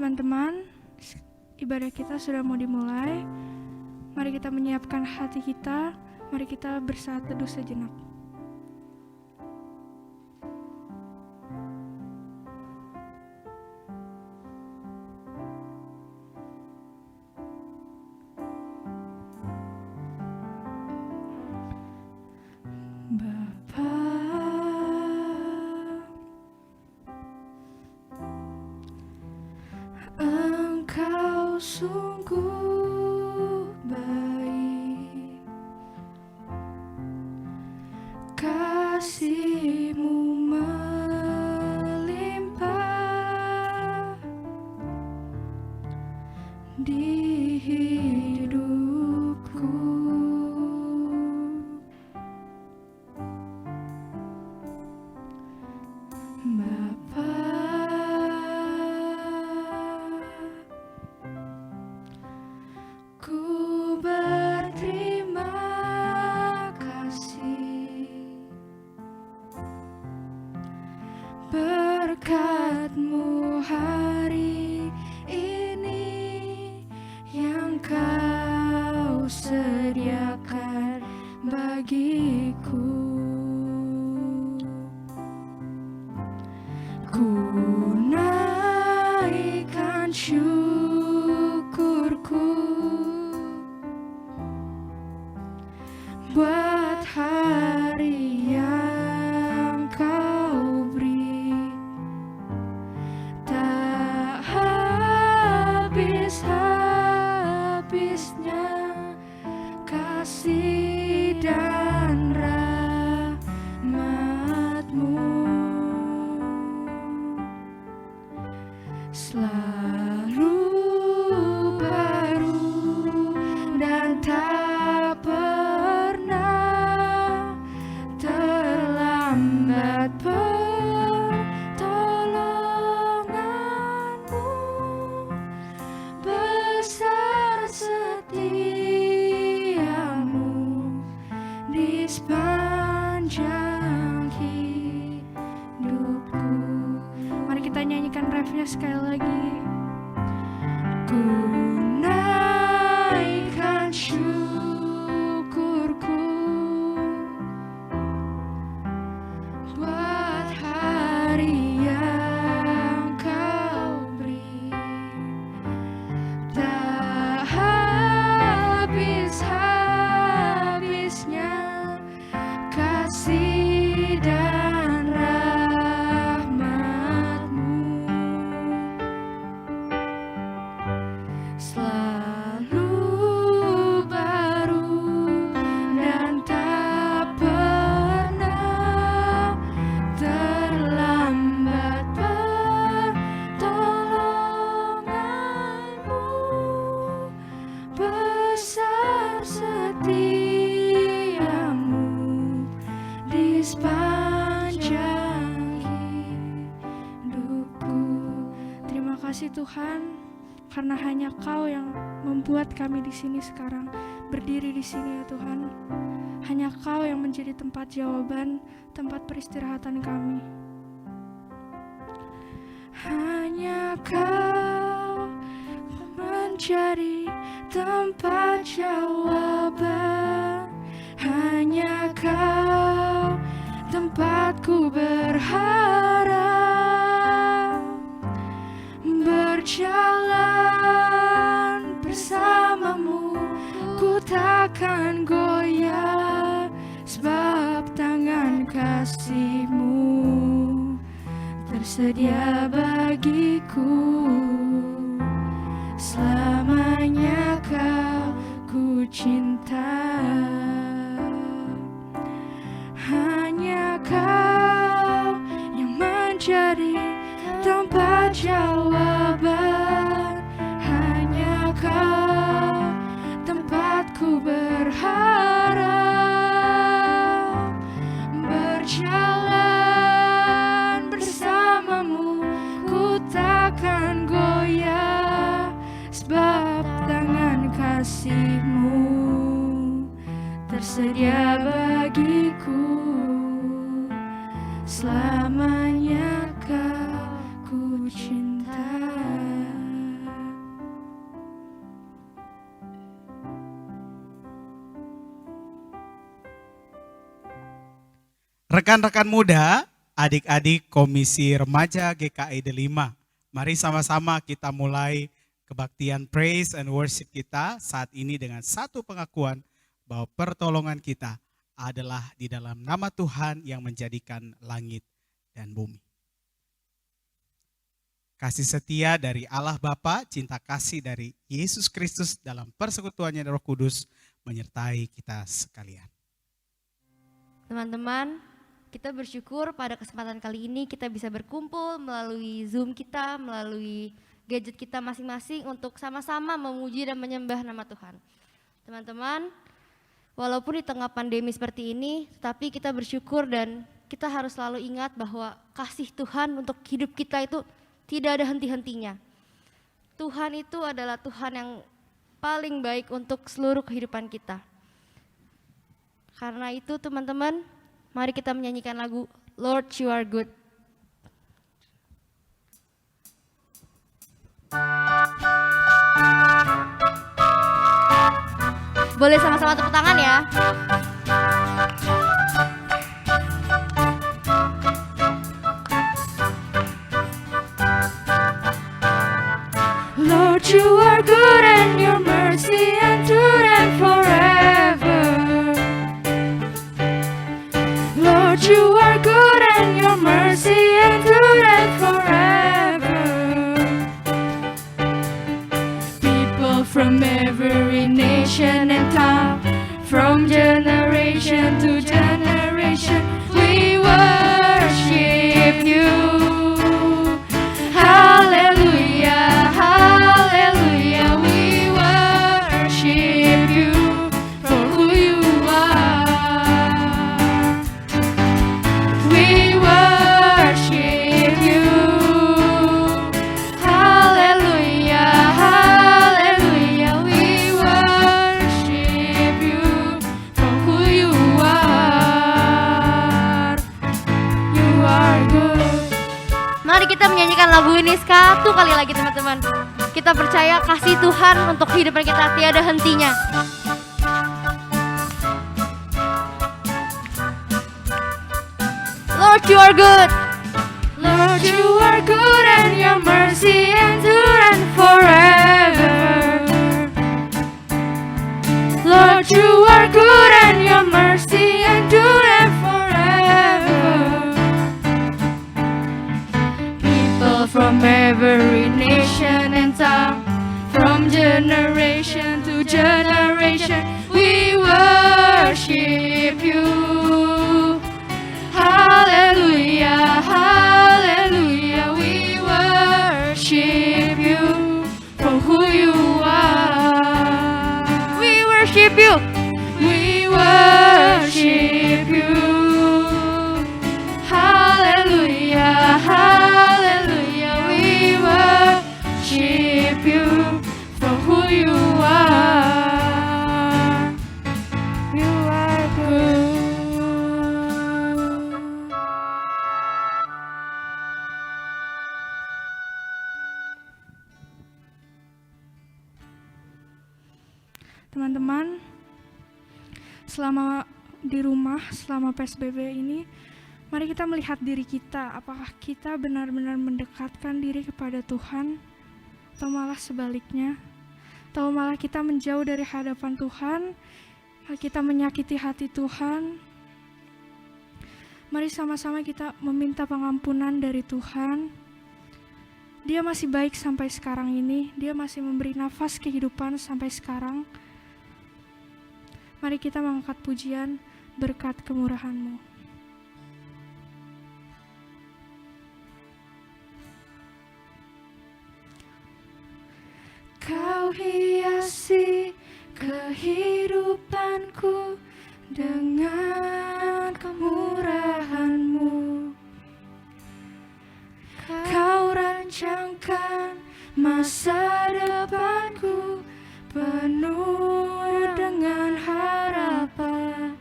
Teman-teman, ibadah kita sudah mau dimulai. Mari kita menyiapkan hati kita. Mari kita bersaat teduh sejenak. Bapa, Engkau sungguh baik, kasih-Mu melimpah di hidupku. Bapa, ku berterima kasih berkat-Mu hari ini yang Kau sediakan bagiku. Ku naikkan syukurku buat hari yang Kau beri, tak habis-habisnya kasih dan rahmat-Mu. Selalu baru dan tak pernah terlambat pertolongan-Mu. Besar setia-Mu di sepanjang hidupku. Mari kita nyanyikan refnya sekali lagi. Ku naikkan syukurku buat hari yang Kau beri, tak habis-habisnya kasih dan rahmat-Mu. Selalu baru dan tak pernah terlambat pertolongan-Mu. Besar setia-Mu di sepanjang hidupku. Terima kasih Tuhan, karena hanya Kau yang membuat kami di sini sekarang, berdiri di sini ya Tuhan. Hanya Kau yang menjadi tempat jawaban, tempat peristirahatan kami. Hanya Kau menjadi tempat jawaban. Hanya Kau tempatku berharap, berjalan bersama-Mu. Ku takkan goyah, sebab tangan kasih-Mu tersedia bagiku. Selamanya Kau ku cinta. Hanya Kau yang menjadi tempat jawaban. Hanya Kau tempatku berharap, berjalan bersama-Mu. Ku takkan goyah, sebab tangan kasih-Mu tersedia bagiku. Selamanya Kau ku cinta. Rekan-rekan muda, adik-adik Komisi Remaja GKI Delima, mari sama-sama kita mulai kebaktian praise and worship kita saat ini dengan satu pengakuan bahwa pertolongan kita adalah di dalam nama Tuhan yang menjadikan langit dan bumi. Kasih setia dari Allah Bapa, cinta kasih dari Yesus Kristus dalam persekutuannya Roh Kudus menyertai kita sekalian. Teman-teman, kita bersyukur pada kesempatan kali ini kita bisa berkumpul melalui Zoom kita, melalui gadget kita masing-masing untuk sama-sama memuji dan menyembah nama Tuhan. Teman-teman, walaupun di tengah pandemi seperti ini, tapi kita bersyukur dan kita harus selalu ingat bahwa kasih Tuhan untuk hidup kita itu tidak ada henti-hentinya. Tuhan itu adalah Tuhan yang paling baik untuk seluruh kehidupan kita. Karena itu teman-teman, mari kita menyanyikan lagu Lord You Are Good. Boleh sama-sama tepuk tangan ya. Lord, you are good and your mercy endure and forever. Lord, you are good and your mercy endure and forever. People from every nation and tongue, from generation to generation, we worship you. Hallelujah, hallelujah, we worship you for who you are. We worship you. Hallelujah, hallelujah, we worship you for who you are. You are good. Mari kita menyanyikan lagu ini satu kali lagi teman-teman. Kita percaya kasih Tuhan untuk kehidupan kita tiada hentinya. Lord, you are good. Lord, you are good and your mercy endure and forever. Lord, you are good and your mercy endure and forever. People from every nation and tongue, from generation to generation, we worship you. Hallelujah, hallelujah, we worship you for who you are. We worship you. We worship you. Hallelujah, hallelujah, we worship you for who you are. You are good. Teman-teman, selama di rumah, selama PSBB ini, mari kita melihat diri kita, apakah kita benar-benar mendekatkan diri kepada Tuhan, atau malah sebaliknya, atau malah kita menjauh dari hadapan Tuhan, kita menyakiti hati Tuhan. Mari sama-sama kita meminta pengampunan dari Tuhan. Dia masih baik sampai sekarang ini, Dia masih memberi nafas kehidupan sampai sekarang. Mari kita mengangkat pujian berkat kemurahan-Mu. Kau hiasi kehidupanku dengan kemurahan-Mu. Kau rancangkan masa depanku penuh dengan harapan.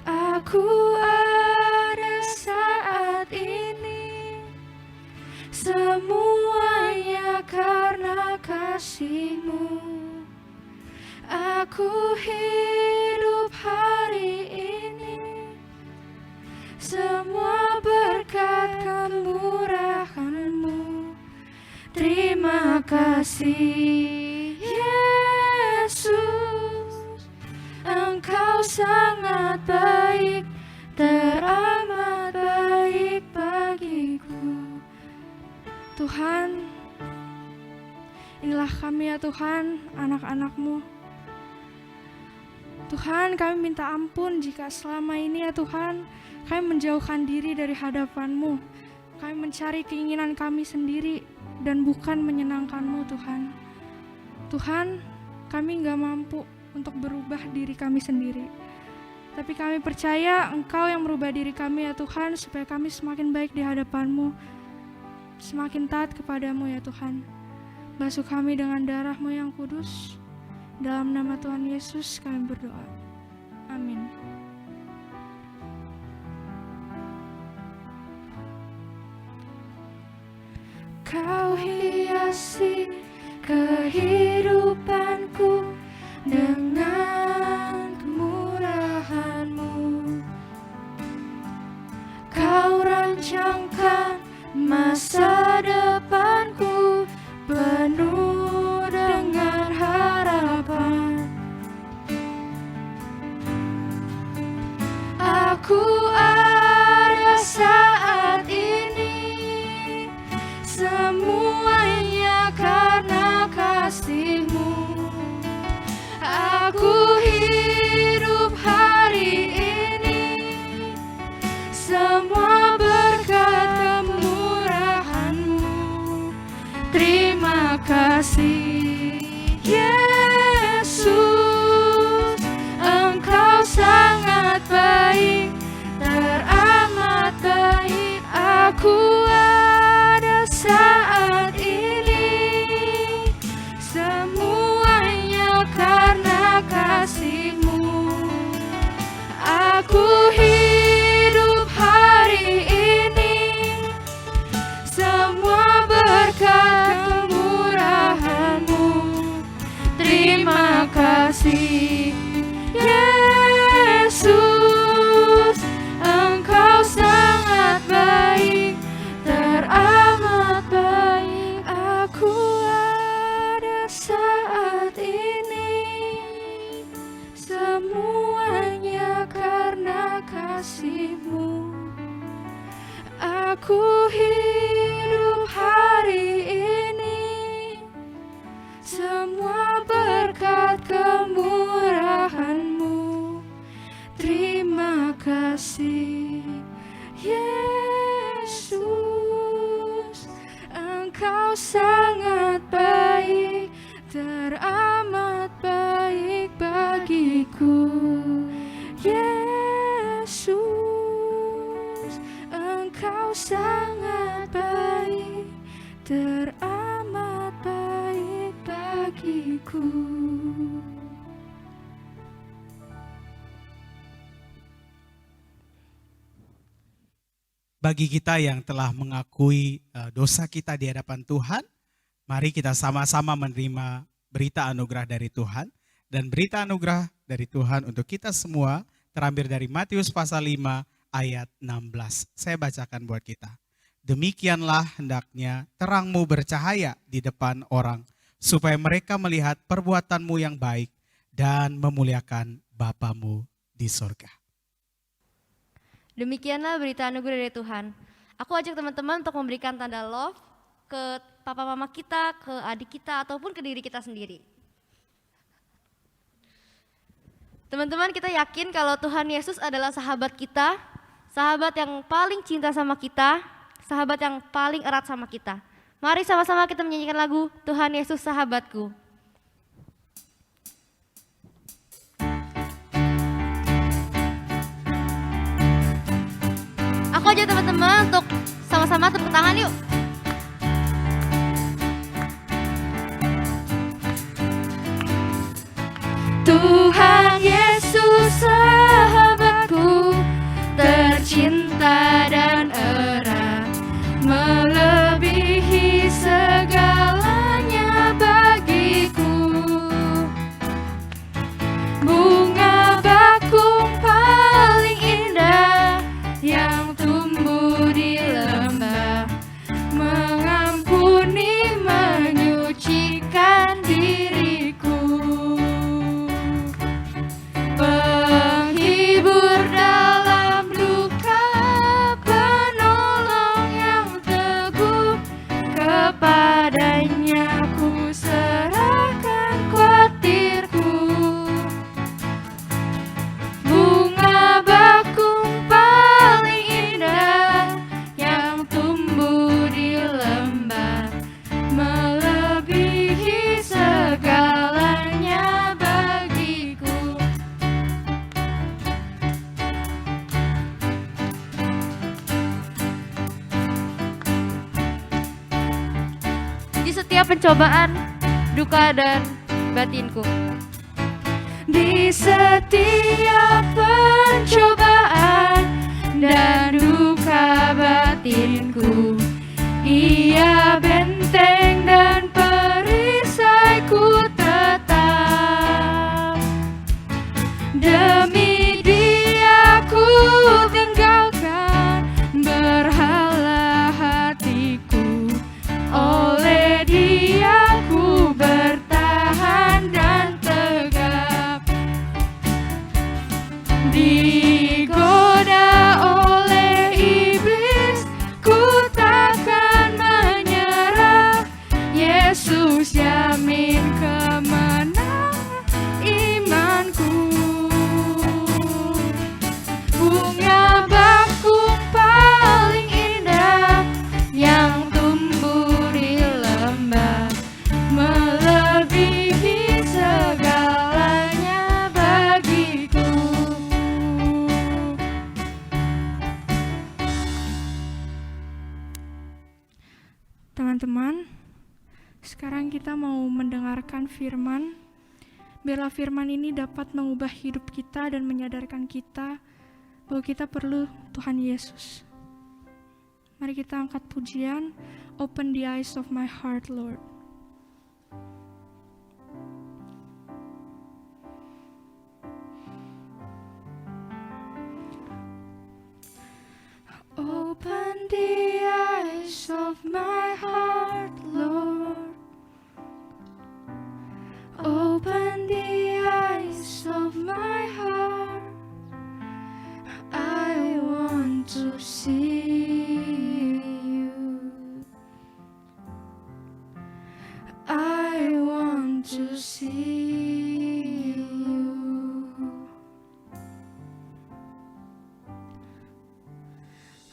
Aku ada saat ini, semuanya karena kasih-Mu. Aku hidup semua berkat kemurahan-Mu. Terima kasih Yesus, Engkau sangat baik, teramat baik bagiku. Tuhan, inilah kami ya Tuhan, anak-anak-Mu. Tuhan, kami minta ampun jika selama ini ya Tuhan, kami menjauhkan diri dari hadapan-Mu. Kami mencari keinginan kami sendiri dan bukan menyenangkan-Mu Tuhan. Tuhan, kami gak mampu untuk berubah diri kami sendiri. Tapi kami percaya Engkau yang merubah diri kami ya Tuhan, supaya kami semakin baik di hadapan-Mu, semakin taat kepada-Mu ya Tuhan. Basuh kami dengan darah-Mu yang kudus. Dalam nama Tuhan Yesus kami berdoa. Amin. Kau hiasi kehidupanku dengan kemurahan-Mu. Kau rancangkan masa depanku penuh dengan harapan. Aku ada saat ini, semuanya karena kasih-Mu. Aku hidup hari ini, semua berkat kemurahan-Mu. Terima kasih Yesus, Engkau sangat baik, teramat baik. Aku ada saat ini, semuanya karena kasih-Mu. Aku hidup hari ini, semua berkat kemurahan-Mu. Terima kasih Yesus, Engkau sangat baik, teramat baik. Aku ada saat ini, semuanya karena kasih-Mu. Aku hidup hari ini, semua berkat kemurahan-Mu. Terima kasih Yesus, Engkau sangat baik, teramat baik bagiku. Yesus, Engkau sangat baik, teramat baik bagiku. Bagi kita yang telah mengakui dosa kita di hadapan Tuhan, mari kita sama-sama menerima berita anugerah dari Tuhan. Dan berita anugerah dari Tuhan untuk kita semua terambil dari Matius pasal 5 ayat 16. Saya bacakan buat kita. Demikianlah hendaknya terangmu bercahaya di depan orang, supaya mereka melihat perbuatanmu yang baik dan memuliakan Bapamu di surga. Demikianlah berita anugerah dari Tuhan. Aku ajak teman-teman untuk memberikan tanda love ke papa mama kita, ke adik kita, ataupun ke diri kita sendiri. Teman-teman, kita yakin kalau Tuhan Yesus adalah sahabat kita, sahabat yang paling cinta sama kita, sahabat yang paling erat sama kita. Mari sama-sama kita menyanyikan lagu Tuhan Yesus Sahabatku. Aku aja teman-teman untuk sama-sama tepuk tangan yuk. Tuhan Yesus sahabatku, tercinta dan erat, melebihi segalanya bagiku. Bunga bakung paling indah yang setiap pencobaan, duka dan batinku. Di setiap pencobaan dan duka batinku, Ia benteng dan perisaiku tetap. Demi Dia ku tinggalkan berhala hatiku, oleh Dia ku bertahan dan tegap. Digoda oleh iblis, ku takkan menyerah. Yesus jamin kemenangan imanku. Bunga bakung paling indah yang tumbuh di lembah, melebihi segalanya bagiku. Teman-teman, sekarang kita mau mendengarkan firman. Biarlah firman ini dapat mengubah hidup kita dan menyadarkan kita bahwa kita perlu Tuhan Yesus. Mari kita angkat pujian, Open the eyes of my heart, Lord. Open the eyes of my heart, Lord. Open the eyes of my heart. I want to see you. I want to see you.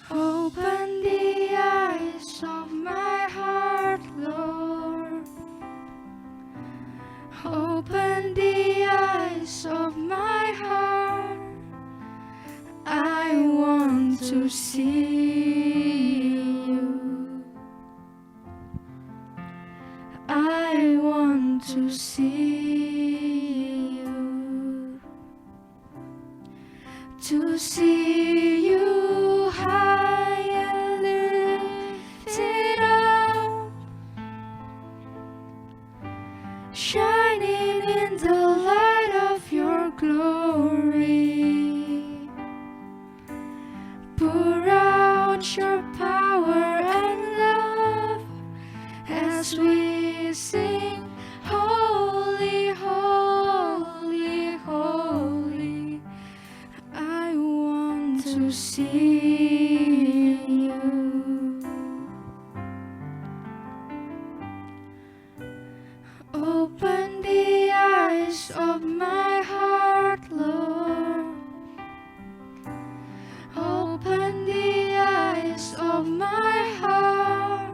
Open the eyes of my heart, Lord. Open the eyes of my heart. I want to see you. I want to see you. To see you high and lifted up, shining in the light of your glory. Pour out your power and love as we sing, holy, holy, holy. I want to see you. Open the eyes of my heart, Lord. Open the eyes of my heart.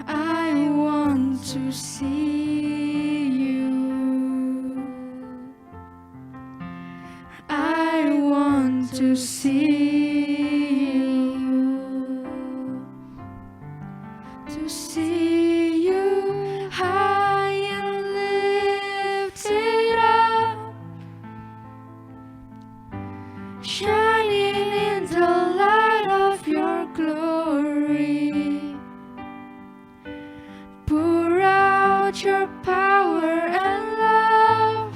I want to see you. I want to see you. To see you high and lifted up, shining in the light of your glory. Pour out your power and love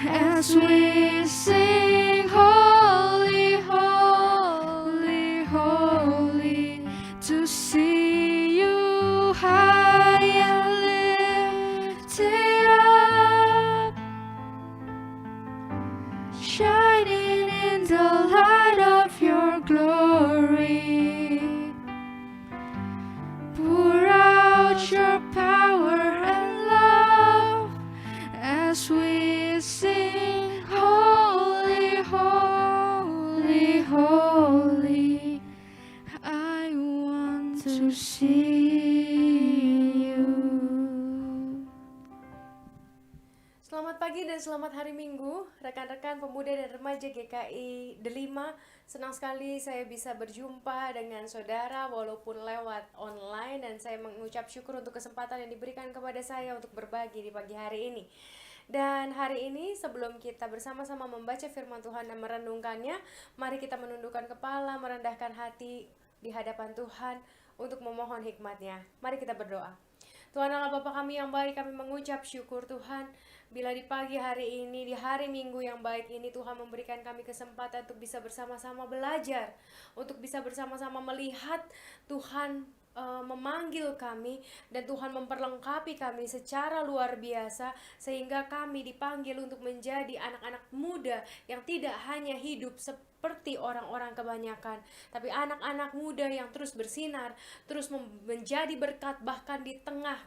as we sing, holy, holy, holy. To see you high and lifted up, shining in the light of your glory. Pour out your power and love as we sing, holy, holy, holy. I want to see you. Selamat pagi dan selamat hari Minggu, rekan-rekan pemuda dan remaja GKI Delima. Senang sekali saya bisa berjumpa dengan saudara walaupun lewat online, dan saya mengucap syukur untuk kesempatan yang diberikan kepada saya untuk berbagi di pagi hari ini. Dan hari ini sebelum kita bersama-sama membaca firman Tuhan dan merenungkannya, mari kita menundukkan kepala, merendahkan hati di hadapan Tuhan untuk memohon hikmat-Nya. Mari kita berdoa. Tuhan Allah Bapa kami yang baik, kami mengucap syukur Tuhan, bila di pagi hari ini, di hari Minggu yang baik ini, Tuhan memberikan kami kesempatan untuk bisa bersama-sama belajar, untuk bisa bersama-sama melihat Tuhan memanggil kami, dan Tuhan memperlengkapi kami secara luar biasa, sehingga kami dipanggil untuk menjadi anak-anak muda yang tidak hanya hidup seperti orang-orang kebanyakan, tapi anak-anak muda yang terus bersinar, terus menjadi berkat bahkan di tengah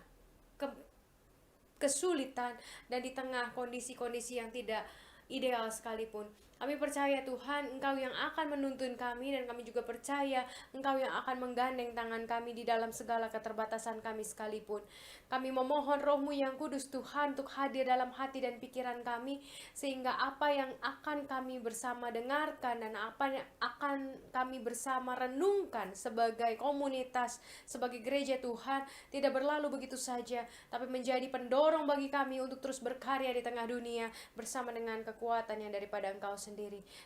kesulitan dan di tengah kondisi-kondisi yang tidak ideal sekalipun. Kami percaya Tuhan, Engkau yang akan menuntun kami, dan kami juga percaya Engkau yang akan menggandeng tangan kami di dalam segala keterbatasan kami sekalipun. Kami memohon Roh-Mu yang kudus Tuhan untuk hadir dalam hati dan pikiran kami, sehingga apa yang akan kami bersama dengarkan dan apa yang akan kami bersama renungkan sebagai komunitas, sebagai gereja Tuhan, tidak berlalu begitu saja, tapi menjadi pendorong bagi kami untuk terus berkarya di tengah dunia bersama dengan kekuatan yang daripada Engkau sendiri.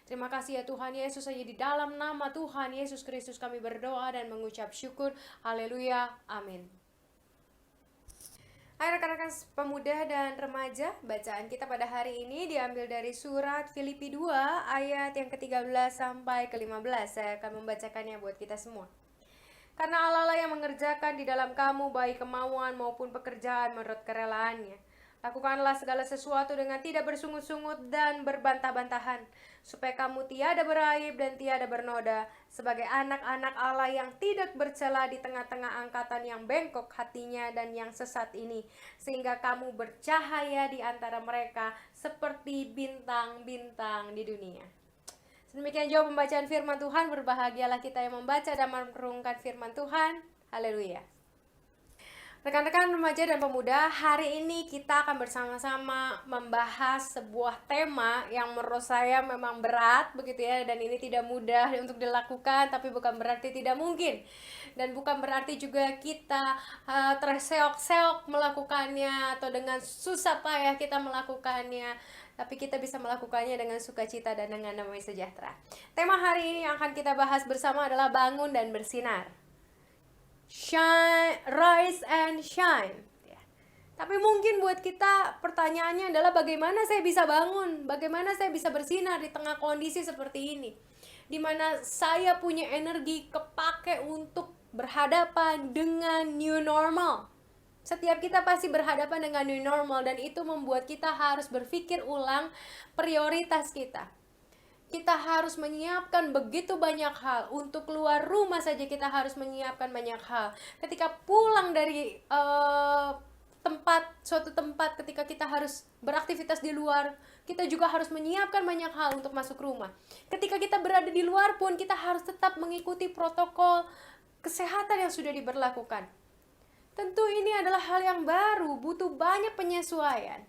Terima kasih ya Tuhan Yesus, hanya di dalam nama Tuhan Yesus Kristus kami berdoa dan mengucap syukur. Haleluya, amin. Hai rekan-rekan pemuda dan remaja, bacaan kita pada hari ini diambil dari surat Filipi 2 ayat yang ke-13 sampai ke-15. Saya akan membacakannya buat kita semua. Karena Allah lah yang mengerjakan di dalam kamu baik kemauan maupun pekerjaan menurut kerelaannya. Lakukanlah segala sesuatu dengan tidak bersungut-sungut dan berbantah-bantahan, supaya kamu tiada beraib dan tiada bernoda, sebagai anak-anak Allah yang tidak bercela di tengah-tengah angkatan yang bengkok hatinya dan yang sesat ini, sehingga kamu bercahaya di antara mereka seperti bintang-bintang di dunia. Demikian jauh pembacaan firman Tuhan. Berbahagialah kita yang membaca dan merenungkan firman Tuhan. Haleluya. Rekan-rekan remaja dan pemuda, hari ini kita akan bersama-sama membahas sebuah tema yang menurut saya memang berat begitu ya, dan ini tidak mudah untuk dilakukan, tapi bukan berarti tidak mungkin, dan bukan berarti juga kita terseok-seok melakukannya atau dengan susah payah kita melakukannya, tapi kita bisa melakukannya dengan sukacita dan dengan damai sejahtera. Tema hari ini yang akan kita bahas bersama adalah bangun dan bersinar. Shine, rise and shine. Ya. Tapi mungkin buat kita pertanyaannya adalah bagaimana saya bisa bangun, bagaimana saya bisa bersinar di tengah kondisi seperti ini, dimana saya punya energi kepake untuk berhadapan dengan new normal. Setiap kita pasti berhadapan dengan new normal, dan itu membuat kita harus berpikir ulang prioritas kita. Kita harus menyiapkan begitu banyak hal. Untuk keluar rumah saja kita harus menyiapkan banyak hal. Ketika pulang dari suatu tempat, ketika kita harus beraktivitas di luar, kita juga harus menyiapkan banyak hal untuk masuk rumah. Ketika kita berada di luar pun, kita harus tetap mengikuti protokol kesehatan yang sudah diberlakukan. Tentu ini adalah hal yang baru, butuh banyak penyesuaian.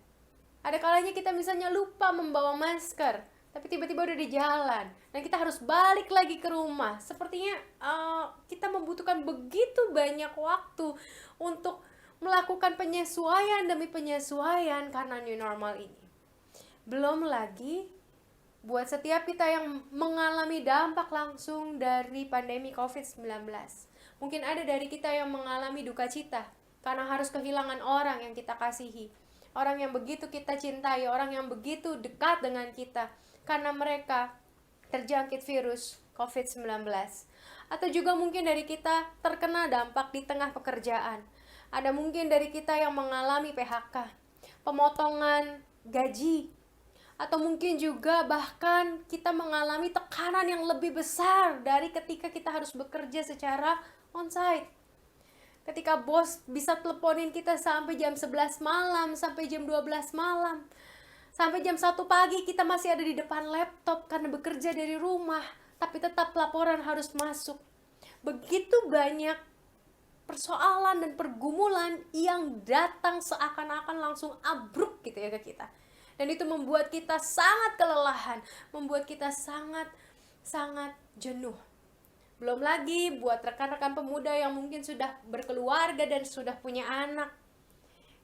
Ada kalanya kita misalnya lupa membawa masker, tapi tiba-tiba udah di jalan, dan kita harus balik lagi ke rumah. Sepertinya kita membutuhkan begitu banyak waktu untuk melakukan penyesuaian demi penyesuaian karena new normal ini. Belum lagi buat setiap kita yang mengalami dampak langsung dari pandemi COVID-19. Mungkin ada dari kita yang mengalami duka cita karena harus kehilangan orang yang kita kasihi, orang yang begitu kita cintai, orang yang begitu dekat dengan kita, karena mereka terjangkit virus COVID-19. Atau juga mungkin dari kita terkena dampak di tengah pekerjaan. Ada mungkin dari kita yang mengalami PHK, pemotongan gaji, atau mungkin juga bahkan kita mengalami tekanan yang lebih besar dari ketika kita harus bekerja secara onsite. Ketika bos bisa teleponin kita sampai jam 11 malam, sampai jam 12 malam, sampai jam 1 pagi kita masih ada di depan laptop karena bekerja dari rumah, tapi tetap laporan harus masuk. Begitu banyak persoalan dan pergumulan yang datang seakan-akan langsung abruk gitu ya ke kita. Dan itu membuat kita sangat kelelahan, membuat kita sangat jenuh. Belum lagi buat rekan-rekan pemuda yang mungkin sudah berkeluarga dan sudah punya anak,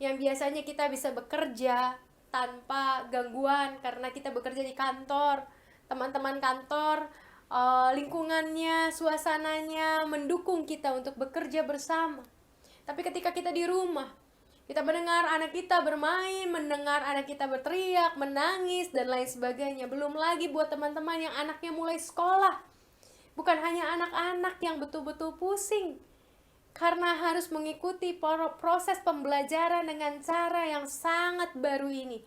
yang biasanya kita bisa bekerja tanpa gangguan karena kita bekerja di kantor, teman-teman kantor, lingkungannya, suasananya mendukung kita untuk bekerja bersama. Tapi ketika kita di rumah, kita mendengar anak kita bermain, mendengar anak kita berteriak, menangis, dan lain sebagainya. Belum lagi buat teman-teman yang anaknya mulai sekolah. Bukan hanya anak-anak yang betul-betul pusing, karena harus mengikuti proses pembelajaran dengan cara yang sangat baru ini.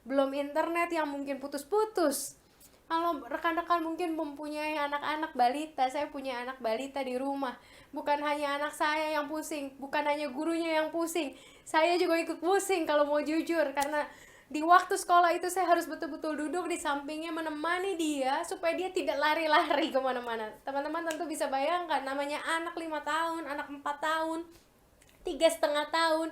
Belum internet yang mungkin putus-putus. Kalau rekan-rekan mungkin mempunyai anak-anak balita, saya punya anak balita di rumah. Bukan hanya anak saya yang pusing, bukan hanya gurunya yang pusing, saya juga ikut pusing kalau mau jujur, karena di waktu sekolah itu saya harus betul-betul duduk di sampingnya menemani dia supaya dia tidak lari-lari kemana-mana. Teman-teman tentu bisa bayangkan, namanya anak 5 tahun, anak 4 tahun, 3,5 tahun,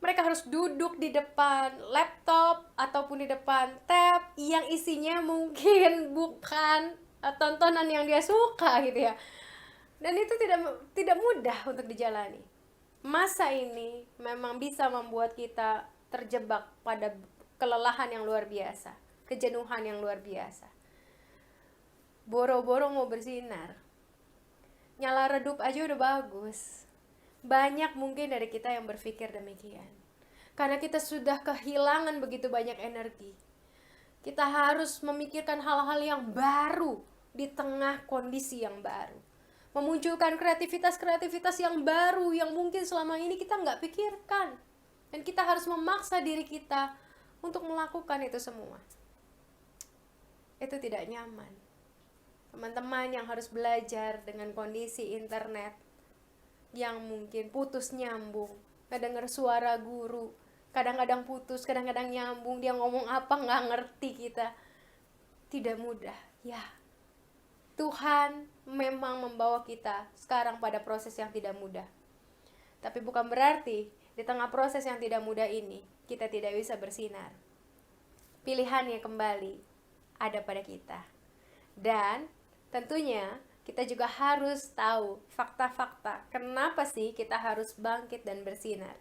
mereka harus duduk di depan laptop ataupun di depan tab yang isinya mungkin bukan tontonan yang dia suka gitu ya. Dan itu tidak mudah untuk dijalani. Masa ini memang bisa membuat kita terjebak pada kelelahan yang luar biasa, kejenuhan yang luar biasa. Boro-boro mau bersinar, nyala redup aja udah bagus. Banyak mungkin dari kita yang berpikir demikian. Karena kita sudah kehilangan begitu banyak energi. Kita harus memikirkan hal-hal yang baru di tengah kondisi yang baru. Memunculkan kreativitas-kreativitas yang baru yang mungkin selama ini kita nggak pikirkan. Dan kita harus memaksa diri kita untuk melakukan itu semua. Itu tidak nyaman. Teman-teman yang harus belajar dengan kondisi internet yang mungkin putus nyambung, kedengar suara guru, kadang-kadang putus, kadang-kadang nyambung, dia ngomong apa nggak ngerti kita. Tidak mudah, ya. Tuhan memang membawa kita sekarang pada proses yang tidak mudah. Tapi bukan berarti di tengah proses yang tidak mudah ini, kita tidak bisa bersinar. Pilihannya kembali ada pada kita. Dan tentunya kita juga harus tahu fakta-fakta kenapa sih kita harus bangkit dan bersinar.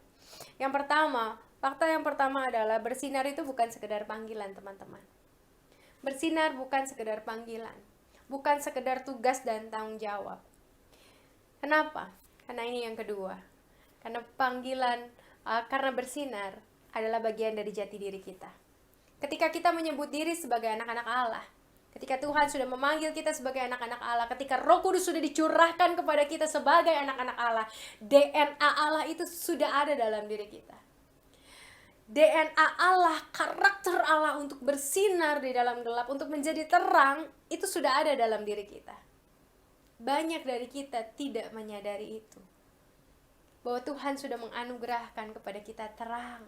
Fakta yang pertama adalah bersinar itu bukan sekedar panggilan, teman-teman. Bersinar bukan sekedar panggilan, bukan sekedar tugas dan tanggung jawab. Kenapa? Karena ini yang kedua. Karena bersinar adalah bagian dari jati diri kita. Ketika kita menyebut diri sebagai anak-anak Allah, ketika Tuhan sudah memanggil kita sebagai anak-anak Allah, ketika Roh Kudus sudah dicurahkan kepada kita sebagai anak-anak Allah, DNA Allah itu sudah ada dalam diri kita. DNA Allah, karakter Allah untuk bersinar di dalam gelap, untuk menjadi terang, itu sudah ada dalam diri kita. Banyak dari kita tidak menyadari itu. Bahwa Tuhan sudah menganugerahkan kepada kita terang.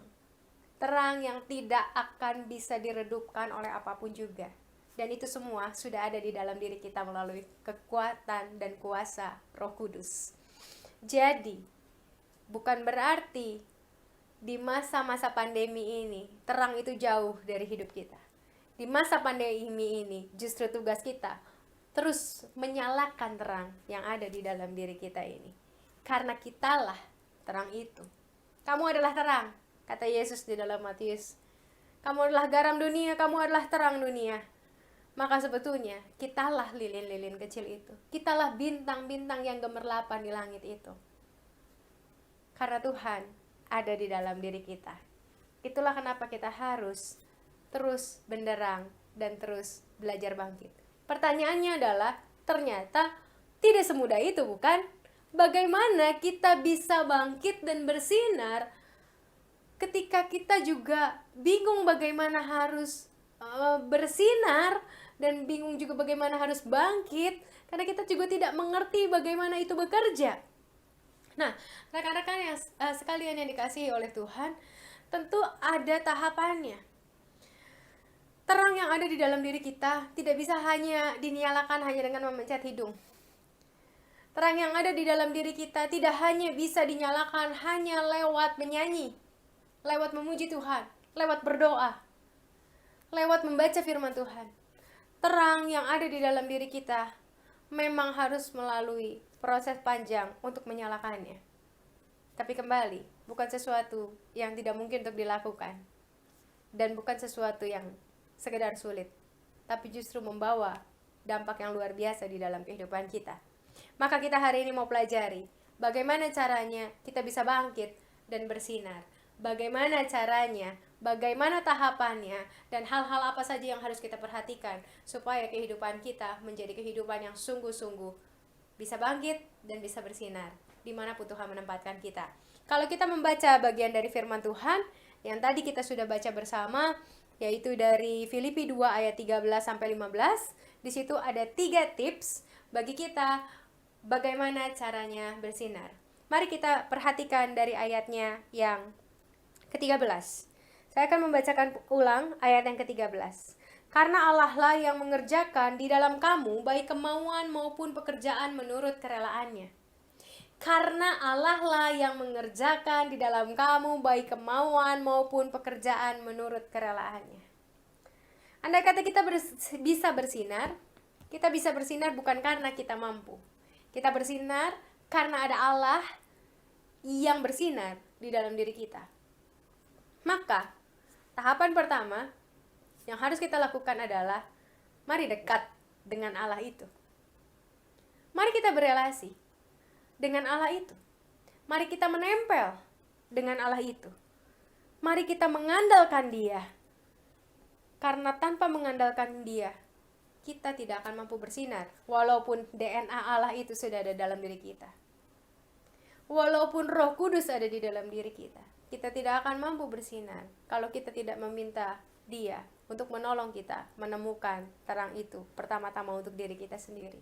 Terang yang tidak akan bisa diredupkan oleh apapun juga. Dan itu semua sudah ada di dalam diri kita melalui kekuatan dan kuasa Roh Kudus. Jadi, bukan berarti di masa-masa pandemi ini, terang itu jauh dari hidup kita. Di masa pandemi ini, justru tugas kita terus menyalakan terang yang ada di dalam diri kita ini. Karena kitalah terang itu. Kamu adalah terang, kata Yesus di dalam Matius. Kamu adalah garam dunia, kamu adalah terang dunia. Maka sebetulnya, kitalah lilin-lilin kecil itu. Kitalah bintang-bintang yang gemerlapan di langit itu. Karena Tuhan ada di dalam diri kita. Itulah kenapa kita harus terus benderang dan terus belajar bangkit. Pertanyaannya adalah, ternyata tidak semudah itu, bukan? Bagaimana kita bisa bangkit dan bersinar ketika kita juga bingung bagaimana harus bersinar dan bingung juga bagaimana harus bangkit, karena kita juga tidak mengerti bagaimana itu bekerja. Nah, rekan-rekan yang sekalian yang dikasihi oleh Tuhan, tentu ada tahapannya. Terang yang ada di dalam diri kita tidak bisa hanya dinyalakan hanya dengan memencet hidung. Terang yang ada di dalam diri kita tidak hanya bisa dinyalakan hanya lewat menyanyi, lewat memuji Tuhan, lewat berdoa. lewat membaca firman Tuhan. Terang yang ada di dalam diri kita memang harus melalui proses panjang untuk menyalakannya. Tapi kembali, bukan sesuatu yang tidak mungkin untuk dilakukan. Dan bukan sesuatu yang sekedar sulit. Tapi justru membawa dampak yang luar biasa di dalam kehidupan kita. Maka kita hari ini mau pelajari bagaimana caranya kita bisa bangkit dan bersinar. Bagaimana caranya, bagaimana tahapannya, dan hal-hal apa saja yang harus kita perhatikan supaya kehidupan kita menjadi kehidupan yang sungguh-sungguh bisa bangkit dan bisa bersinar dimanapun Tuhan menempatkan kita. Kalau kita membaca bagian dari firman Tuhan yang tadi kita sudah baca bersama, yaitu dari Filipi 2 ayat 13-15, di situ ada 3 tips bagi kita bagaimana caranya bersinar. Mari kita perhatikan dari ayatnya yang ke-13. Saya akan membacakan ulang ayat yang ke-13. Karena Allah lah yang mengerjakan di dalam kamu baik kemauan maupun pekerjaan menurut kerelaannya. Karena Allah lah yang mengerjakan di dalam kamu baik kemauan maupun pekerjaan menurut kerelaannya. Andai kata kita bisa bersinar, kita bisa bersinar bukan karena kita mampu. Kita bersinar karena ada Allah yang bersinar di dalam diri kita. Maka, tahapan pertama yang harus kita lakukan adalah mari dekat dengan Allah itu. Mari kita berelasi dengan Allah itu. Mari kita menempel dengan Allah itu. Mari kita mengandalkan Dia. Karena tanpa mengandalkan Dia, kita tidak akan mampu bersinar. Walaupun DNA Allah itu sudah ada dalam diri kita. Walaupun Roh Kudus ada di dalam diri kita. Kita tidak akan mampu bersinar kalau kita tidak meminta Dia untuk menolong kita menemukan terang itu pertama-tama untuk diri kita sendiri.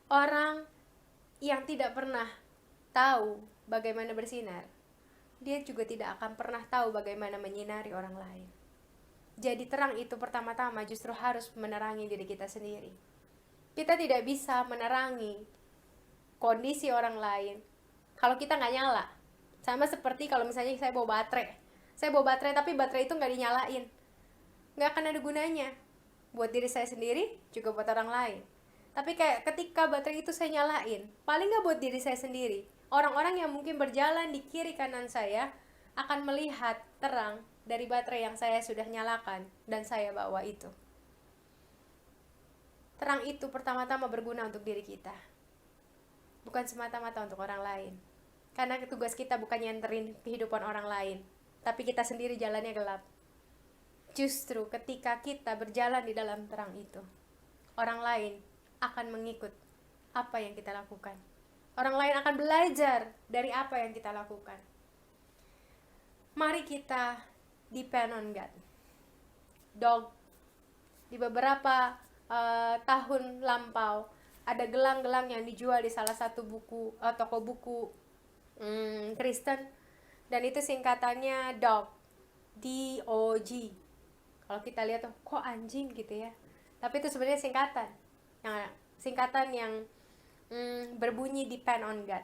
Orang yang tidak pernah tahu bagaimana bersinar, dia juga tidak akan pernah tahu bagaimana menyinari orang lain. Jadi terang itu pertama-tama justru harus menerangi diri kita sendiri. Kita tidak bisa menerangi kondisi orang lain kalau kita nggak nyala. Sama seperti kalau misalnya saya bawa baterai. Saya bawa baterai tapi baterai itu nggak dinyalain. Nggak akan ada gunanya. Buat diri saya sendiri, juga buat orang lain. Tapi kayak ketika baterai itu saya nyalain, paling nggak buat diri saya sendiri. Orang-orang yang mungkin berjalan di kiri kanan saya akan melihat terang dari baterai yang saya sudah nyalakan dan saya bawa itu. Terang itu pertama-tama berguna untuk diri kita. Bukan semata-mata untuk orang lain. Karena tugas kita bukan nyenterin kehidupan orang lain, tapi kita sendiri jalannya gelap. Justru ketika kita berjalan di dalam terang itu, orang lain akan mengikut apa yang kita lakukan. Orang lain akan belajar dari apa yang kita lakukan. Mari kita depend on God. Di beberapa tahun lampau, ada gelang-gelang yang dijual di salah satu toko buku Kristen, dan itu singkatannya dog, D-O-G. Kalau kita lihat tuh kok anjing gitu ya, tapi itu sebenarnya singkatan yang berbunyi depend on God.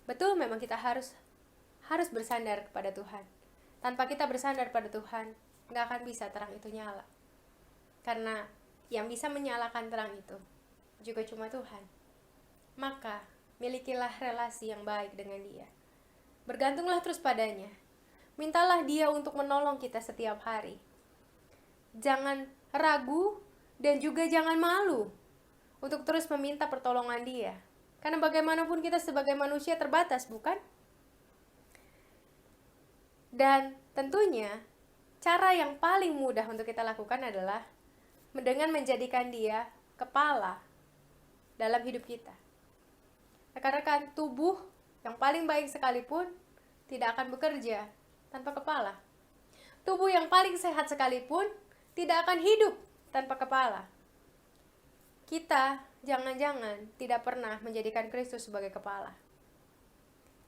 Betul, memang kita harus bersandar kepada Tuhan. Tanpa kita bersandar pada Tuhan, nggak akan bisa terang itu nyala. Karena yang bisa menyalakan terang itu juga cuma Tuhan. Maka milikilah relasi yang baik dengan Dia. Bergantunglah terus padanya. Mintalah Dia untuk menolong kita setiap hari. Jangan ragu dan juga jangan malu untuk terus meminta pertolongan Dia. Karena bagaimanapun kita sebagai manusia terbatas, bukan? Dan tentunya cara yang paling mudah untuk kita lakukan adalah dengan menjadikan Dia kepala dalam hidup kita. Rekan-rekan, tubuh yang paling baik sekalipun tidak akan bekerja tanpa kepala. Tubuh yang paling sehat sekalipun tidak akan hidup tanpa kepala. Kita jangan-jangan tidak pernah menjadikan Kristus sebagai kepala.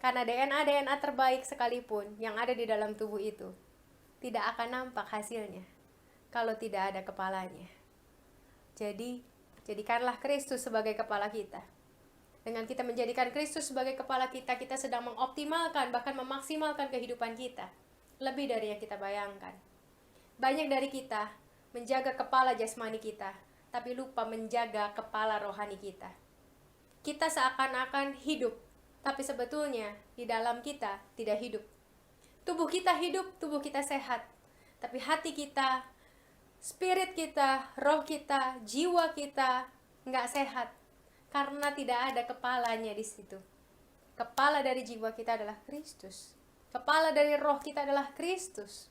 Karena DNA terbaik sekalipun yang ada di dalam tubuh itu tidak akan nampak hasilnya kalau tidak ada kepalanya. Jadi, jadikanlah Kristus sebagai kepala kita. Dengan kita menjadikan Kristus sebagai kepala kita, kita sedang mengoptimalkan, bahkan memaksimalkan kehidupan kita. Lebih dari yang kita bayangkan. Banyak dari kita menjaga kepala jasmani kita, tapi lupa menjaga kepala rohani kita. Kita seakan-akan hidup, tapi sebetulnya di dalam kita tidak hidup. Tubuh kita hidup, tubuh kita sehat, tapi hati kita, spirit kita, roh kita, jiwa kita nggak sehat karena tidak ada kepalanya di situ. Kepala dari jiwa kita adalah Kristus. Kepala dari roh kita adalah Kristus.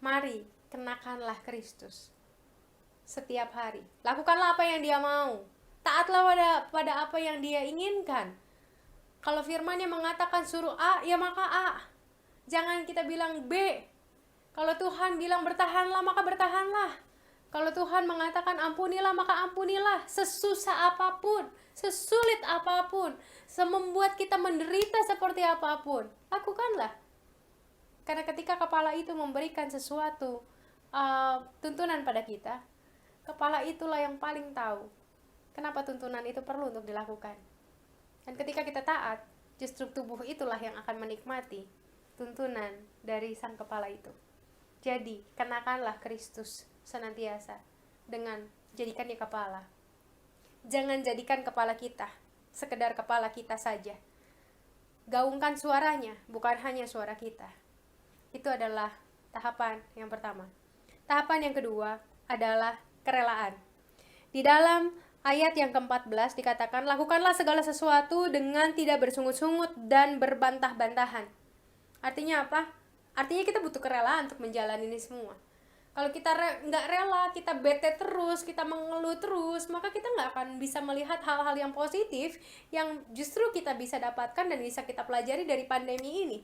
Mari kenakanlah Kristus setiap hari. Lakukanlah apa yang Dia mau. Taatlah pada apa yang Dia inginkan. Kalau firman-Nya mengatakan suruh A, ya maka A. Jangan kita bilang B. Kalau Tuhan bilang bertahanlah, maka bertahanlah. Kalau Tuhan mengatakan ampunilah, maka ampunilah. Sesusah apapun, sesulit apapun, semembuat kita menderita seperti apapun, lakukanlah. Karena ketika kepala itu memberikan sesuatu tuntunan pada kita, kepala itulah yang paling tahu kenapa tuntunan itu perlu untuk dilakukan. Dan ketika kita taat, justru tubuh itulah yang akan menikmati tuntunan dari sang kepala itu. Jadi, kenakanlah Kristus senantiasa dengan jadikannya kepala. Jangan jadikan kepala kita sekedar kepala kita saja. Gaungkan suaranya, bukan hanya suara kita. Itu adalah tahapan yang pertama. Tahapan yang kedua adalah kerelaan. Di dalam ayat yang ke-14 dikatakan, lakukanlah segala sesuatu dengan tidak bersungut-sungut dan berbantah-bantahan. Artinya apa? Artinya kita butuh kerelaan untuk menjalani ini semua. Kalau kita nggak rela, kita bete terus, kita mengeluh terus, maka kita nggak akan bisa melihat hal-hal yang positif yang justru kita bisa dapatkan dan bisa kita pelajari dari pandemi ini.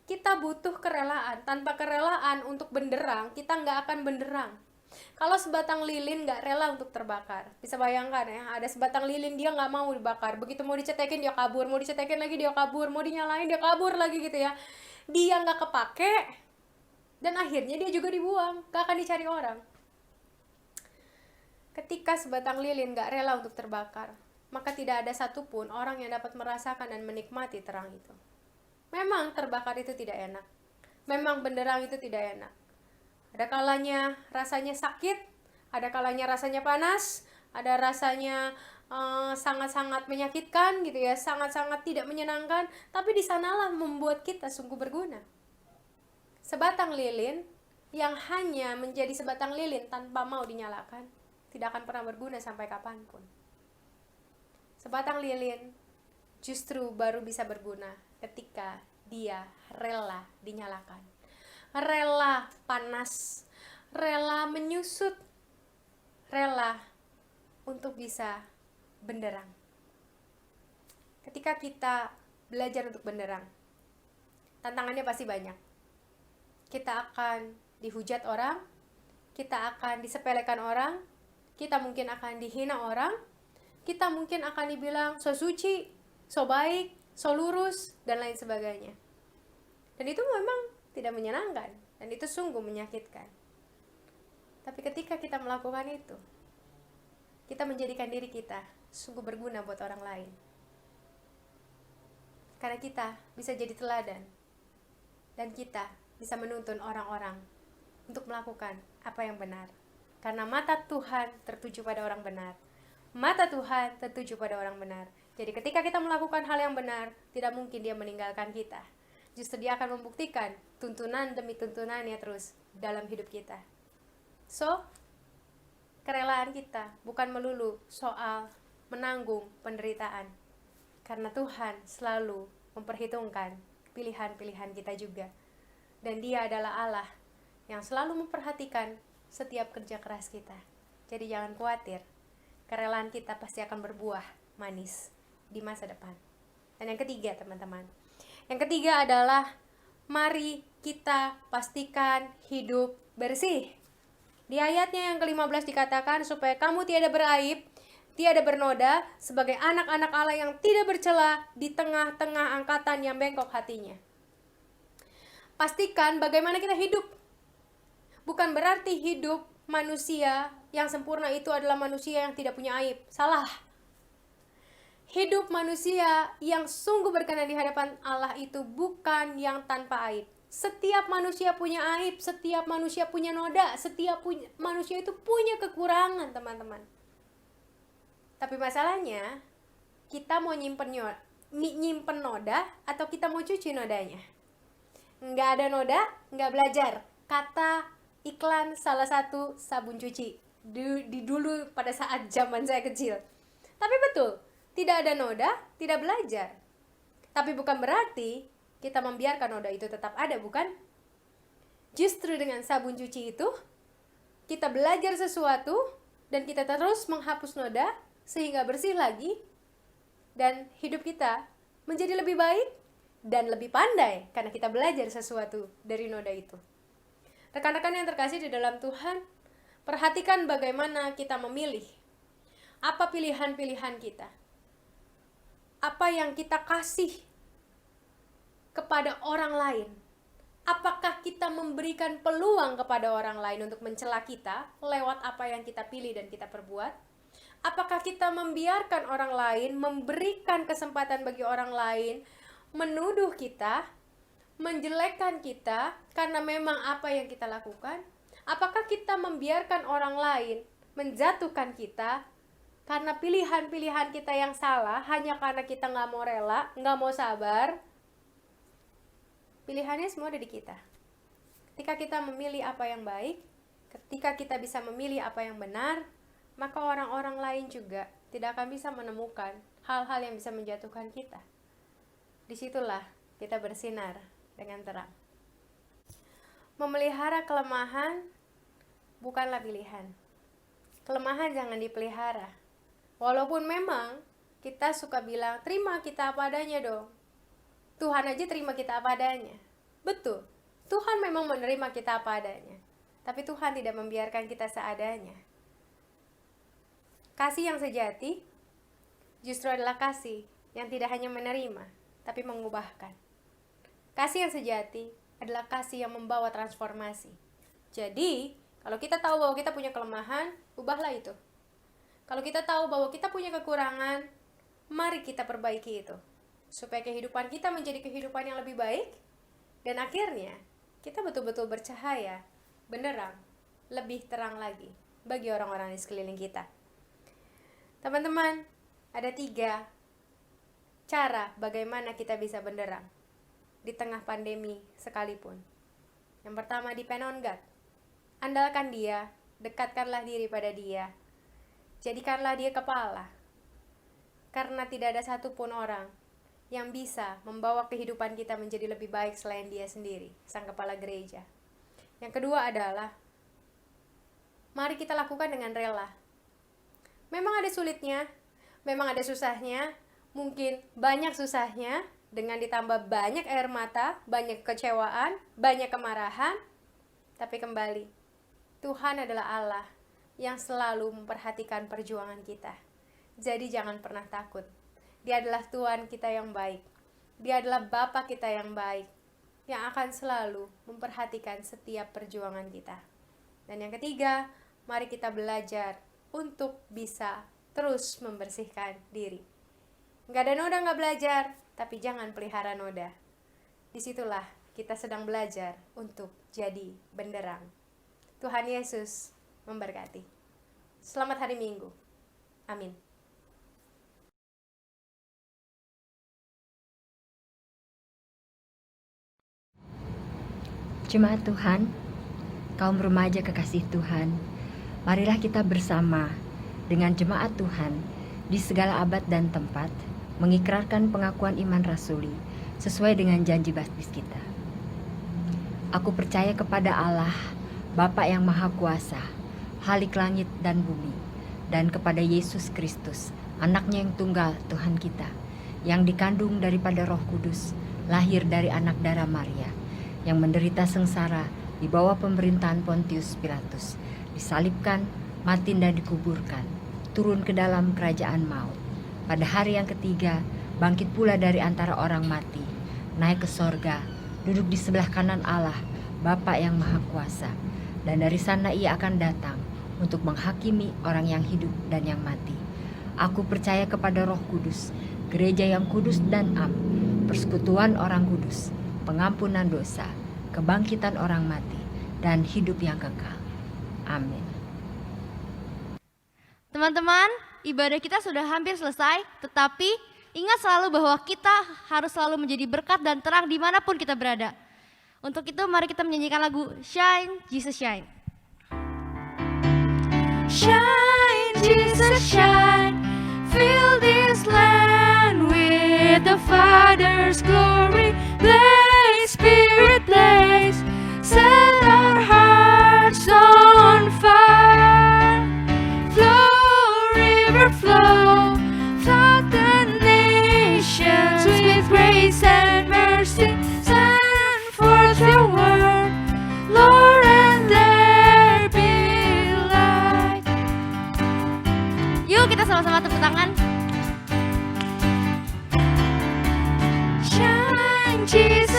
Kita butuh kerelaan. Tanpa kerelaan untuk benderang, kita nggak akan benderang. Kalau sebatang lilin nggak rela untuk terbakar, bisa bayangkan ya, ada sebatang lilin dia nggak mau dibakar, begitu mau dicetekin dia kabur, mau dicetekin lagi dia kabur, mau dinyalain dia kabur lagi gitu ya. Dia nggak kepake, dan akhirnya dia juga dibuang, nggak akan dicari orang. Ketika sebatang lilin nggak rela untuk terbakar, maka tidak ada satupun orang yang dapat merasakan dan menikmati terang itu. Memang terbakar itu tidak enak, memang benderang itu tidak enak. Ada kalanya rasanya sakit, ada kalanya rasanya panas, ada rasanya sangat-sangat menyakitkan gitu ya, sangat-sangat tidak menyenangkan, tapi di sanalah membuat kita sungguh berguna. Sebatang lilin yang hanya menjadi sebatang lilin tanpa mau dinyalakan, tidak akan pernah berguna sampai kapanpun. Sebatang lilin justru baru bisa berguna ketika dia rela dinyalakan. Rela panas, rela menyusut, rela untuk bisa benderang. Ketika kita belajar untuk benderang, tantangannya pasti banyak. Kita akan dihujat orang, kita akan disepelekan orang, kita mungkin akan dihina orang, kita mungkin akan dibilang so suci, so baik, so lurus, dan lain sebagainya. Dan itu memang tidak menyenangkan, dan itu sungguh menyakitkan. Tapi ketika kita melakukan itu, kita menjadikan diri kita sungguh berguna buat orang lain. Karena kita bisa jadi teladan, dan kita bisa menuntun orang-orang untuk melakukan apa yang benar. Karena mata Tuhan tertuju pada orang benar. Mata Tuhan tertuju pada orang benar. Jadi ketika kita melakukan hal yang benar, tidak mungkin Dia meninggalkan kita. Justru Dia akan membuktikan tuntunan demi tuntunannya terus dalam hidup kita. So, kerelaan kita bukan melulu soal menanggung penderitaan. Karena Tuhan selalu memperhitungkan pilihan-pilihan kita juga. Dan Dia adalah Allah yang selalu memperhatikan setiap kerja keras kita. Jadi jangan khawatir, kerelaan kita pasti akan berbuah manis di masa depan. Dan yang ketiga teman-teman, yang ketiga adalah mari kita pastikan hidup bersih. Di ayatnya yang ke-15 dikatakan supaya kamu tiada beraib, tiada bernoda sebagai anak-anak Allah yang tidak bercela di tengah-tengah angkatan yang bengkok hatinya. Pastikan bagaimana kita hidup. Bukan berarti hidup manusia yang sempurna itu adalah manusia yang tidak punya aib. Salah. Hidup manusia yang sungguh berkenan di hadapan Allah itu bukan yang tanpa aib. Setiap manusia punya aib, setiap manusia punya noda, manusia itu punya kekurangan, teman-teman. Tapi masalahnya, kita mau nyimpen noda atau kita mau cuci nodanya? Nggak ada noda, nggak belajar. Kata iklan salah satu sabun cuci dulu pada saat zaman saya kecil. Tapi betul, tidak ada noda, tidak belajar. Tapi bukan berarti kita membiarkan noda itu tetap ada, bukan? Justru dengan sabun cuci itu, kita belajar sesuatu dan kita terus menghapus noda sehingga bersih lagi, dan hidup kita menjadi lebih baik dan lebih pandai karena kita belajar sesuatu dari noda itu. Rekan-rekan yang terkasih di dalam Tuhan, perhatikan bagaimana kita memilih. Apa pilihan-pilihan kita? Apa yang kita kasih kepada orang lain? Apakah kita memberikan peluang kepada orang lain untuk mencela kita lewat apa yang kita pilih dan kita perbuat? Apakah kita membiarkan orang lain, memberikan kesempatan bagi orang lain menuduh kita, menjelekkan kita karena memang apa yang kita lakukan? Apakah kita membiarkan orang lain menjatuhkan kita karena pilihan-pilihan kita yang salah, hanya karena kita nggak mau rela, nggak mau sabar? Pilihannya semua ada di kita. Ketika kita memilih apa yang baik, ketika kita bisa memilih apa yang benar, maka orang-orang lain juga tidak akan bisa menemukan hal-hal yang bisa menjatuhkan kita. Disitulah kita bersinar dengan terang. Memelihara kelemahan bukanlah pilihan. Kelemahan jangan dipelihara. Walaupun memang kita suka bilang, terima kita apa adanya dong. Tuhan aja terima kita apa adanya. Betul, Tuhan memang menerima kita apa adanya. Tapi Tuhan tidak membiarkan kita seadanya. Kasih yang sejati justru adalah kasih yang tidak hanya menerima, tapi mengubahkan. Kasih yang sejati adalah kasih yang membawa transformasi. Jadi, kalau kita tahu bahwa kita punya kelemahan, ubahlah itu. Kalau kita tahu bahwa kita punya kekurangan, mari kita perbaiki itu. Supaya kehidupan kita menjadi kehidupan yang lebih baik, dan akhirnya kita betul-betul bercahaya, benderang, lebih terang lagi bagi orang-orang di sekeliling kita. Teman-teman, ada 3 cara bagaimana kita bisa benderang di tengah pandemi sekalipun. Yang pertama, depend on God. Andalkan Dia, dekatkanlah diri pada Dia. Jadikanlah Dia kepala. Karena tidak ada satupun orang yang bisa membawa kehidupan kita menjadi lebih baik selain Dia sendiri, Sang Kepala Gereja. Yang kedua adalah, mari kita lakukan dengan rela. Memang ada sulitnya, memang ada susahnya, mungkin banyak susahnya, dengan ditambah banyak air mata, banyak kecewaan, banyak kemarahan. Tapi kembali, Tuhan adalah Allah yang selalu memperhatikan perjuangan kita. Jadi jangan pernah takut. Dia adalah Tuhan kita yang baik. Dia adalah Bapa kita yang baik, yang akan selalu memperhatikan setiap perjuangan kita. Dan yang ketiga, mari kita belajar untuk bisa terus membersihkan diri. Nggak ada noda nggak belajar, tapi jangan pelihara noda. Disitulah kita sedang belajar untuk jadi benderang. Tuhan Yesus memberkati. Selamat hari Minggu. Amin. Jemaat Tuhan, kaum remaja kekasih Tuhan, marilah kita bersama dengan jemaat Tuhan di segala abad dan tempat mengikrarkan pengakuan iman rasuli sesuai dengan janji baptis kita. Aku percaya kepada Allah, Bapa yang Maha Kuasa, Khalik langit dan bumi, dan kepada Yesus Kristus, anaknya yang tunggal Tuhan kita, yang dikandung daripada Roh Kudus, lahir dari anak darah Maria, yang menderita sengsara di bawah pemerintahan Pontius Pilatus, disalibkan, mati dan dikuburkan, turun ke dalam kerajaan maut. Pada hari yang ketiga, bangkit pula dari antara orang mati, naik ke sorga, duduk di sebelah kanan Allah, Bapa yang Maha Kuasa, dan dari sana Ia akan datang untuk menghakimi orang yang hidup dan yang mati. Aku percaya kepada Roh Kudus, gereja yang kudus dan am, persekutuan orang kudus, pengampunan dosa, kebangkitan orang mati, dan hidup yang kekal. Amin. Teman-teman, ibadah kita sudah hampir selesai, tetapi ingat selalu bahwa kita harus selalu menjadi berkat dan terang dimanapun kita berada. Untuk itu mari kita menyanyikan lagu Shine, Jesus Shine. Shine, Jesus, shine. Fill this land with the Father's glory. Blaze, Spirit, blaze. Set our hearts on fire. Flow, river, flow. Flood the nations with grace and mercy. Send forth your word, Lord, and there be light. Yuk kita sama-sama tepuk tangan. Shine, Jesus.